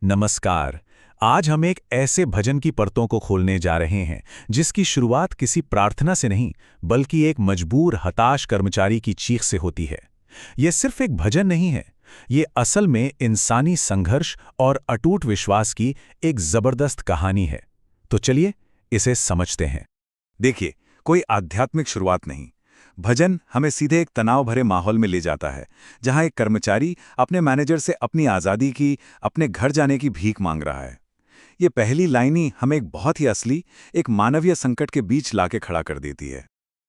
नमस्कार। आज हम एक ऐसे भजन की परतों को खोलने जा रहे हैं जिसकी शुरुआत किसी प्रार्थना से नहीं बल्कि एक मजबूर हताश कर्मचारी की चीख से होती है। यह सिर्फ एक भजन नहीं है, ये असल में इंसानी संघर्ष और अटूट विश्वास की एक जबरदस्त कहानी है। तो चलिए इसे समझते हैं। देखिए, कोई आध्यात्मिक शुरुआत नहीं। भजन हमें सीधे एक तनाव भरे माहौल में ले जाता है, जहां एक कर्मचारी अपने मैनेजर से अपनी आज़ादी की, अपने घर जाने की भीख मांग रहा है। ये पहली लाइन ही हमें एक बहुत ही असली, एक मानवीय संकट के बीच लाके खड़ा कर देती है।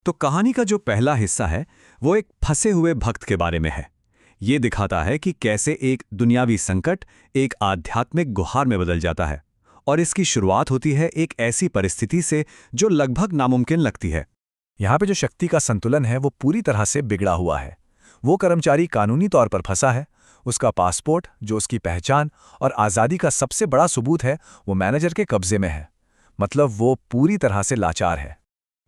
तो कहानी का जो पहला हिस्सा है वो एक फंसे हुए भक्त के बारे में है। ये दिखाता है कि कैसे एक दुनियावी संकट एक आध्यात्मिक गुहार में बदल जाता है, और इसकी शुरुआत होती है एक ऐसी परिस्थिति से जो लगभग नामुमकिन लगती है। यहाँ पे जो शक्ति का संतुलन है वो पूरी तरह से बिगड़ा हुआ है। वो कर्मचारी कानूनी तौर पर फंसा है। उसका पासपोर्ट, जो उसकी पहचान और आज़ादी का सबसे बड़ा सबूत है, वो मैनेजर के कब्जे में है। मतलब वो पूरी तरह से लाचार है।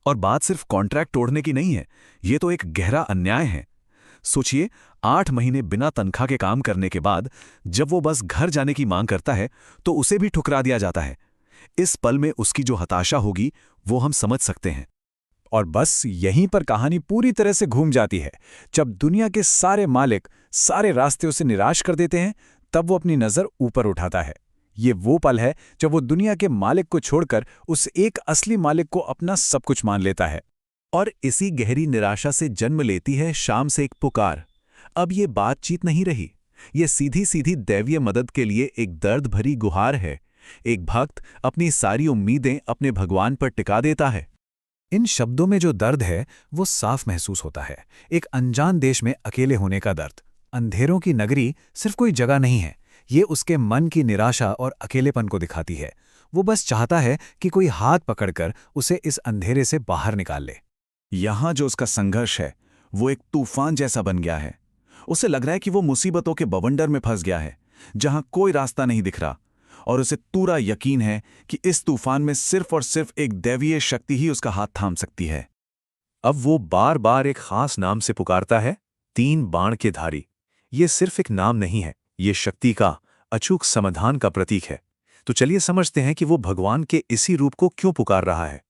और बात सिर्फ कॉन्ट्रैक्ट तोड़ने की नहीं है, ये तो एक गहरा अन्याय है। सोचिए, 8 महीने बिना तनख्वाह के काम करने के बाद जब वो बस घर जाने की मांग करता है तो उसे भी ठुकरा दिया जाता है। इस पल में उसकी जो हताशा होगी वो हम समझ सकते हैं। और बस यहीं पर कहानी पूरी तरह से घूम जाती है। जब दुनिया के सारे मालिक सारे रास्ते उसे निराश कर देते हैं, तब वो अपनी नज़र ऊपर उठाता है। ये वो पल है जब वो दुनिया के मालिक को छोड़कर उस एक असली मालिक को अपना सब कुछ मान लेता है। और इसी गहरी निराशा से जन्म लेती है शाम से एक पुकार। अब ये बातचीत नहीं रही, ये सीधी सीधी दैवीय मदद के लिए एक दर्द भरी गुहार है। एक भक्त अपनी सारी उम्मीदें अपने भगवान पर टिका देता है। इन शब्दों में जो दर्द है वो साफ महसूस होता है। एक अनजान देश में अकेले होने का दर्द। अंधेरों की नगरी सिर्फ कोई जगह नहीं है, ये उसके मन की निराशा और अकेलेपन को दिखाती है। वो बस चाहता है कि कोई हाथ पकड़कर उसे इस अंधेरे से बाहर निकाल ले। यहाँ जो उसका संघर्ष है वो एक तूफान जैसा बन गया है। उसे लग रहा है कि वो मुसीबतों के बवंडर में फंस गया है, जहां कोई रास्ता नहीं दिख रहा, और उसे पूरा यकीन है कि इस तूफान में सिर्फ और सिर्फ एक दैवीय शक्ति ही उसका हाथ थाम सकती है। अब वो बार बार एक खास नाम से पुकारता है, 3 बाण के धारी। ये सिर्फ एक नाम नहीं है, ये शक्ति का अचूक समाधान का प्रतीक है। तो चलिए समझते हैं कि वो भगवान के इसी रूप को क्यों पुकार रहा है।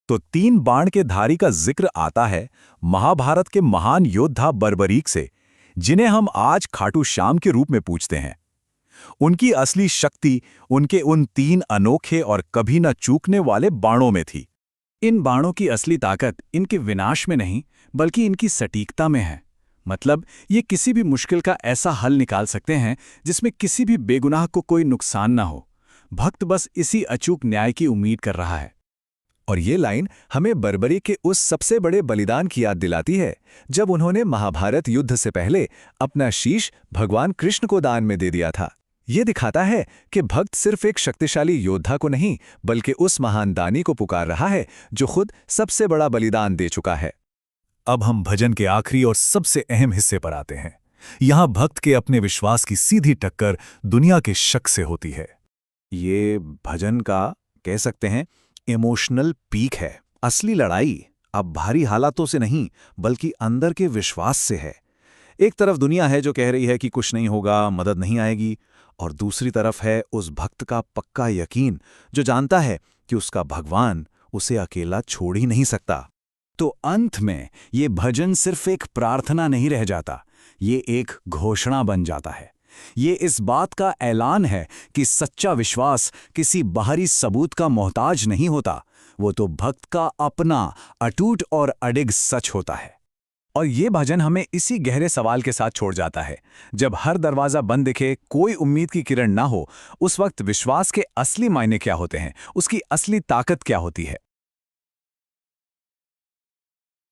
तो 3 बाण के धारी का जिक्र आता है महाभारत के महान योद्धा बर्बरीक से, जिन्हें हम आज खाटू श्याम के रूप में पूजते हैं। उनकी असली शक्ति उनके उन 3 अनोखे और कभी न चूकने वाले बाणों में थी। इन बाणों की असली ताकत इनके विनाश में नहीं बल्कि इनकी सटीकता में है। मतलब ये किसी भी मुश्किल का ऐसा हल निकाल सकते हैं जिसमें किसी भी बेगुनाह को कोई नुकसान ना हो। भक्त बस इसी अचूक न्याय की उम्मीद कर रहा है। और ये लाइन हमें बर्बरी के उस सबसे बड़े बलिदान की याद दिलाती है जब उन्होंने महाभारत युद्ध से पहले अपना शीश भगवान कृष्ण को दान में दे दिया था। ये दिखाता है कि भक्त सिर्फ एक शक्तिशाली योद्धा को नहीं बल्कि उस महान दानी को पुकार रहा है जो खुद सबसे बड़ा बलिदान दे चुका है। अब हम भजन के आखिरी और सबसे अहम हिस्से पर आते हैं। यहाँ भक्त के अपने विश्वास की सीधी टक्कर दुनिया के शक से होती है। ये भजन का, कह सकते हैं, इमोशनल पीक है। असली लड़ाई अब भारी हालातों से नहीं बल्कि अंदर के विश्वास से है। एक तरफ दुनिया है जो कह रही है कि कुछ नहीं होगा, मदद नहीं आएगी, और दूसरी तरफ है उस भक्त का पक्का यकीन जो जानता है कि उसका भगवान उसे अकेला छोड़ ही नहीं सकता। तो अंत में ये भजन सिर्फ एक प्रार्थना नहीं रह जाता, ये एक घोषणा बन जाता है। ये इस बात का ऐलान है कि सच्चा विश्वास किसी बाहरी सबूत का मोहताज नहीं होता, वो तो भक्त का अपना अटूट और अडिग सच होता है। और ये भजन हमें इसी गहरे सवाल के साथ छोड़ जाता है। जब हर दरवाज़ा बंद दिखे, कोई उम्मीद की किरण ना हो, उस वक्त विश्वास के असली मायने क्या होते हैं, उसकी असली ताकत क्या होती है।